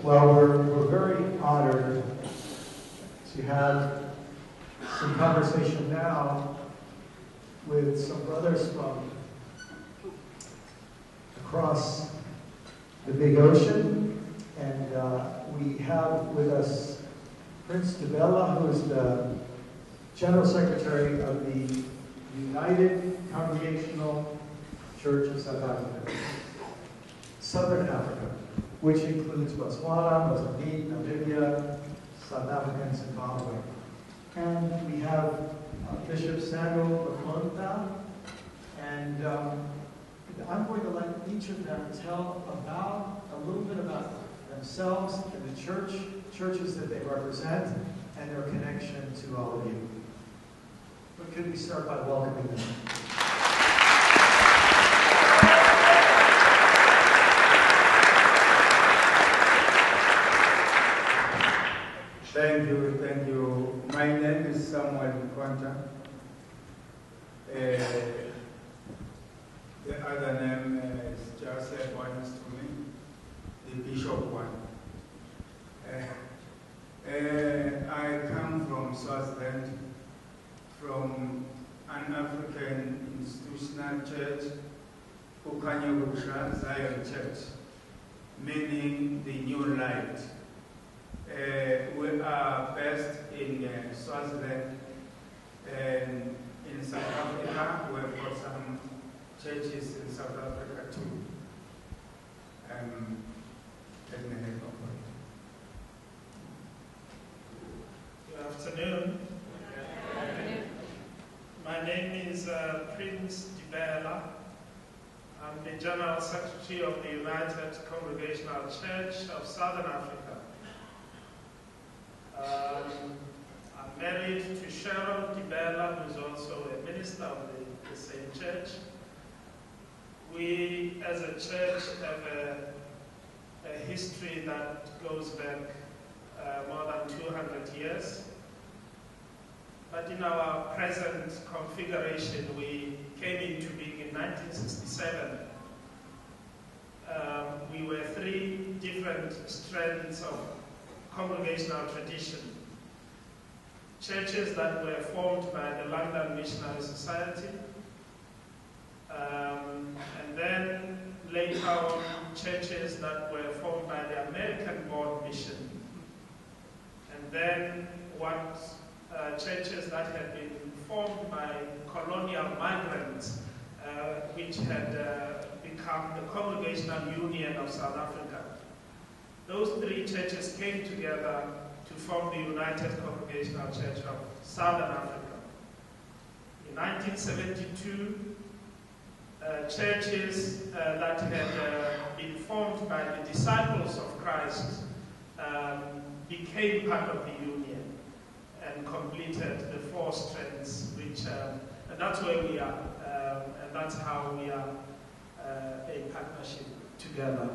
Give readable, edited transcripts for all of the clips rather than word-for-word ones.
Well, we're very honored to have some conversation now with some brothers from across the big ocean. And we have with us Prince Dibella, who is the General Secretary of the United Congregational Church of South Africa, Southern Africa, which includes Botswana, Mozambique, Namibia, South Africa, and Zimbabwe. And we have Bishop Samuel Mkhonta, and I'm going to let each of them tell a little bit about themselves and the churches that they represent, and their connection to all of you. But could we start by welcoming them? Thank you. My name is Samuel Mkhonta. The other name is just bonus to me, the Bishop one. I come from Swaziland, from an African institutional church, Mkhonta Zion Church, meaning the new light. We are based in Swaziland, and in South Africa. We have got some churches in South Africa too. Good afternoon. My name is Prince Dibella. I'm the General Secretary of the United Congregational Church of Southern Africa. I'm married to Cheryl Dibella, who's also a minister of the same church. We, as a church, have a history that goes back more than 200 years. But in our present configuration, we came into being in 1967. We were three different strands of congregational tradition. Churches that were formed by the London Missionary Society, and then later on churches that were formed by the American-born mission, and then churches that had been formed by colonial migrants, which had become the Congregational Union of South Africa. Those three churches came together to form the United Congregational Church of Southern Africa. In 1972, churches that had been formed by the disciples of Christ became part of the union and completed the four strands, and that's where we are, and that's how we are a partnership together.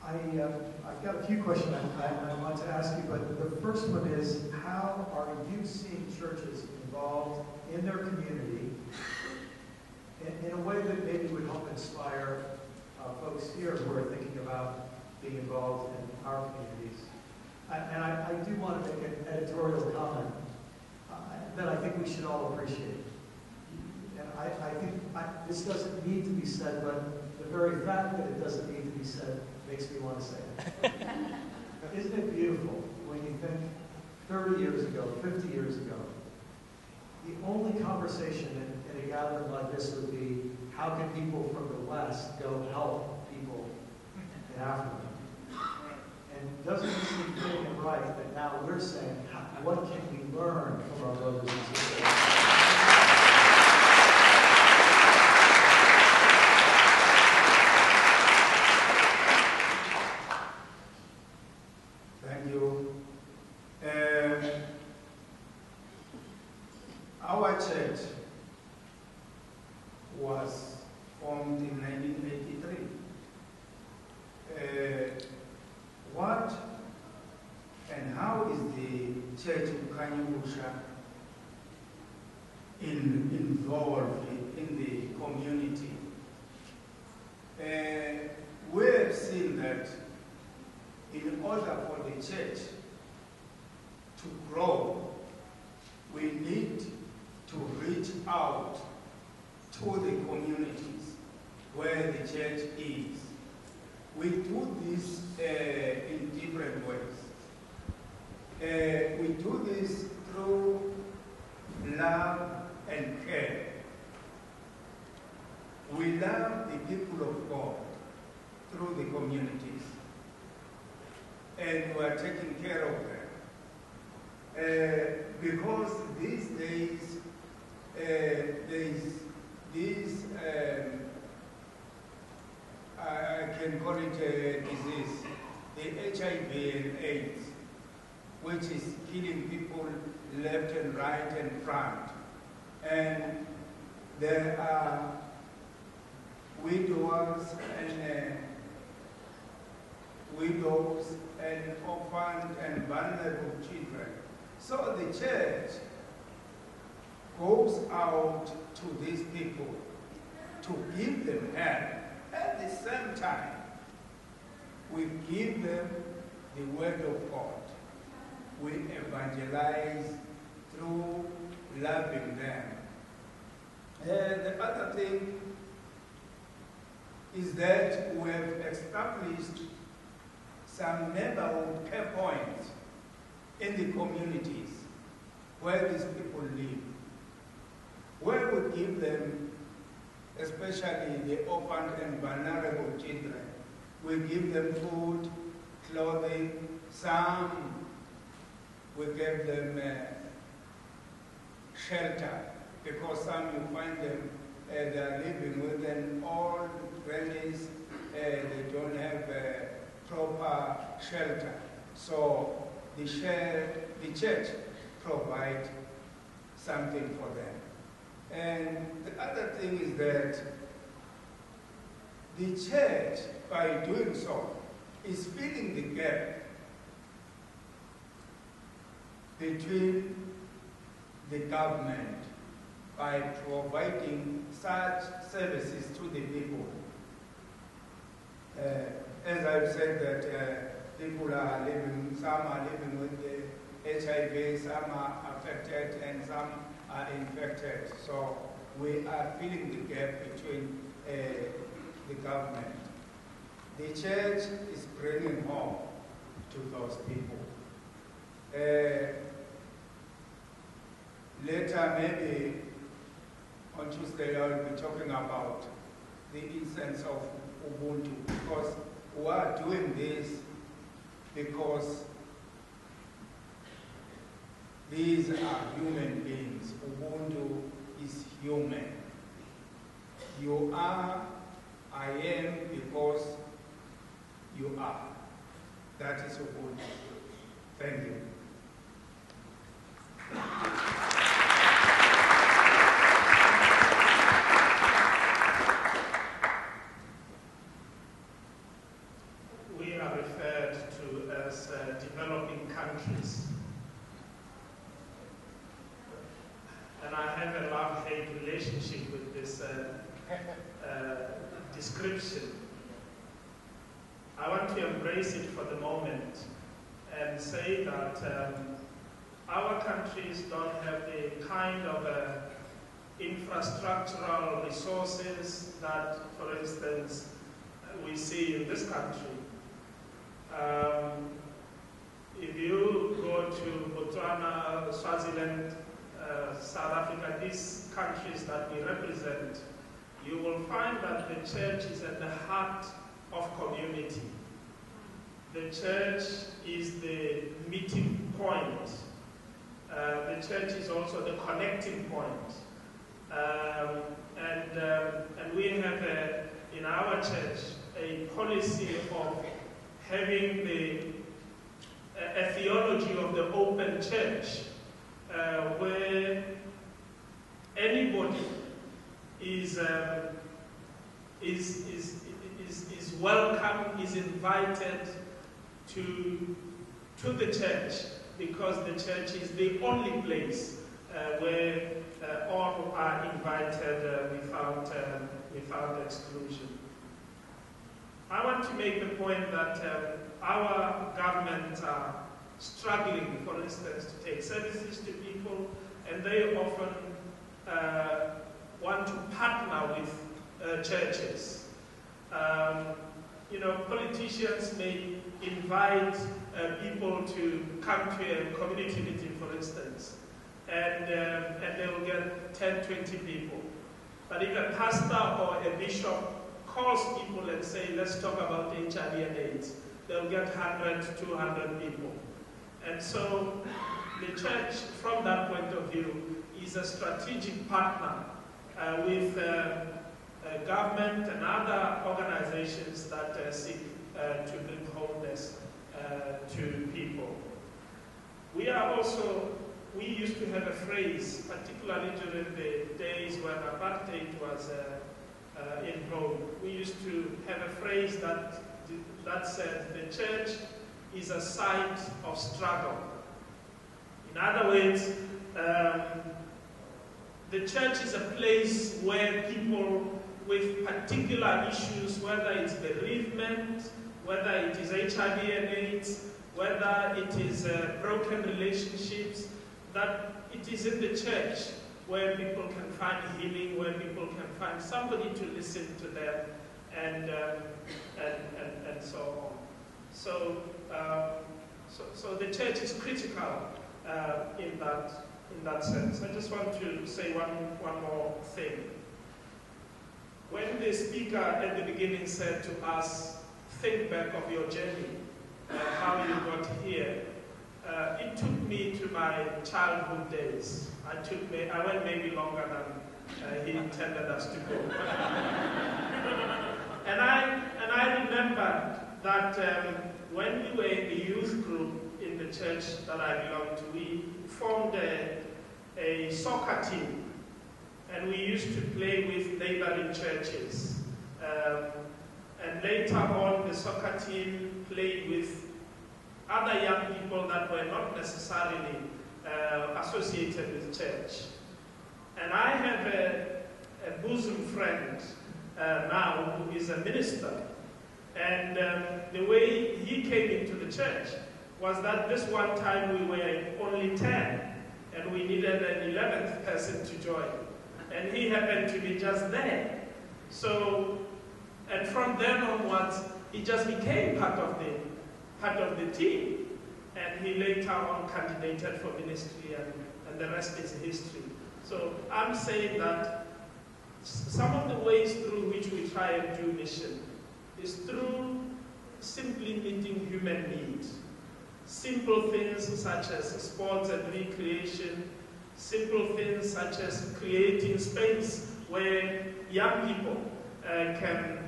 I've got a few questions I want to ask you, but the first one is, how are you seeing churches involved in their community in a way that maybe would help inspire folks here who are thinking about being involved in our communities? And I do want to make an editorial comment that I think we should all appreciate. And I think this doesn't need to be said, but the very fact that it doesn't need to be said makes me want to say it. Isn't it beautiful when you think 30 years ago, 50 years ago, the only conversation in a gathering like this would be, how can people from the West go help people in Africa? And doesn't it seem fitting and right that now we're saying, what can we learn from our brothers and sisters? Our church was formed in 1983. What and how is the Church of Kanyabusha involved in the community? to the communities where the church is. We do this in different ways. We do this through love and care. We love the people of God through the communities, and we are taking care of them. Because these days, these, I can call it a disease, the HIV and AIDS, which is killing people left and right and front. And there are widows and orphans and vulnerable children. So the church goes out to these people to give them help. At the same time, we give them the word of God. We evangelize through loving them. And the other thing is that we have established some neighborhood care points in the communities where these people live, where we give them, especially the orphan and vulnerable children, we give them food, clothing, some we give them shelter, because some you find them, they are living with an old grannies, they don't have proper shelter. So the church provides something for them. And the other thing is that the church, by doing so, is filling the gap between the government by providing such services to the people. As I've said that people are living, some are living with the HIV, some are affected and some are infected. So we are filling the gap between the government. The church is bringing hope to those people. Later, maybe on Tuesday, I'll be talking about the essence of Ubuntu, because we are doing this because these are human beings. Ubuntu is human. You are, I am, because you are. That is Ubuntu. Thank you. We are referred to as developing countries. And I have a love-hate relationship with this description. I want to embrace it for the moment and say that our countries don't have the kind of infrastructural resources that, for instance, we see in this country. If you go to Botswana, Swaziland, South Africa, these countries that we represent, you will find that the church is at the heart of community. The church is the meeting point. The church is also the connecting point. And we have, in our church, a policy of having a theology of the open church, where anybody is welcome, is invited to the church, because the church is the only place where all are invited without exclusion. I want to make the point that our governments are struggling, for instance, to take services to people, and they often want to partner churches. Politicians may invite people to come to a community meeting, for instance, and they will get 10, 20 people. But if a pastor or a bishop calls people and say, let's talk about HIV and AIDS, they'll get 100, 200 people. And so the church, from that point of view, is a strategic partner with government and other organizations that seek to bring wholeness to people. We used to have a phrase, particularly during the days when apartheid was in vogue. We used to have a phrase that said, the church is a site of struggle. In other words, the church is a place where people with particular issues, whether it's bereavement, whether it is HIV and AIDS, whether it is broken relationships, that it is in the church where people can find healing, where people can find somebody to listen to them, and so on. So the church is critical in that sense. I just want to say one more thing. When the speaker at the beginning said to us, think back of your journey, how you got here, it took me to my childhood days. I went maybe longer than he intended us to go. and I remembered that when we were in the youth group in the church that I belonged to, we formed a soccer team. And we used to play with neighboring churches. And later on, the soccer team played with other young people that were not necessarily associated with church. And I have a bosom friend now who is a minister. And the way he came into the church was that this one time we were only 10, and we needed an 11th person to join. And he happened to be just there. So, and from then onwards, he just became part of the team. And he later on candidated for ministry, and the rest is history. So I'm saying that some of the ways through which we try and do mission is through simply meeting human needs. Simple things such as sports and recreation, simple things such as creating space where young people can,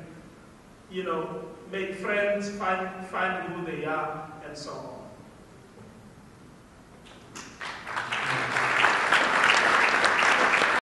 make friends, find who they are, and so on.